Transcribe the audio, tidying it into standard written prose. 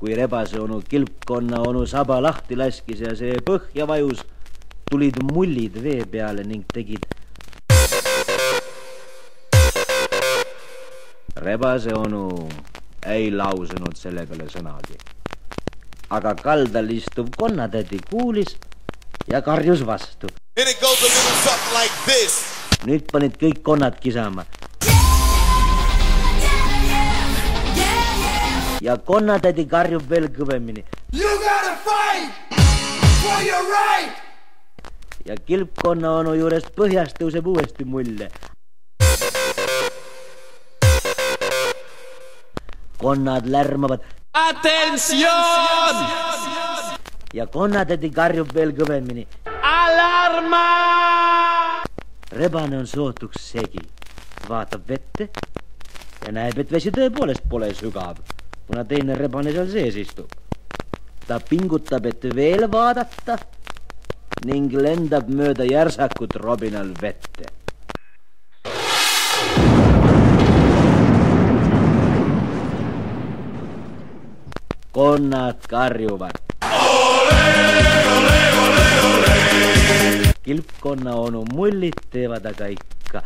Kui rebase onu kilpkonna onu saba lahti laskis ja see põhja vajus, tulid mullid vee peale ning tegid. Rebase onu ei lausunud selle peale sõnagi. Aga kaldal istuv konnatädi kuulis ja karjus vastu. Nüüd panid kõik konnad kisama. Ja konnatädi karjub veel kõvemini. You gotta fight for your right! Ja kilpkonna onu juurest põhjast tõuseb uuesti mulle. Konnad lärmavad. Attention! Ja konnatädi karjub veel kõvemini. Alarma! Rebane on sootuks segi. Vaatab vette ja näeb, et vesi tõepoolest pole sügav, kuna teine rebane seal sees istub. Ta pingutab, et veel vaadata ning lendab mööda järsakut robinal vette. Konnad karjuvad. Ole, ole, ole, ole! Kilpkonna onu mullid teevad aga ikka.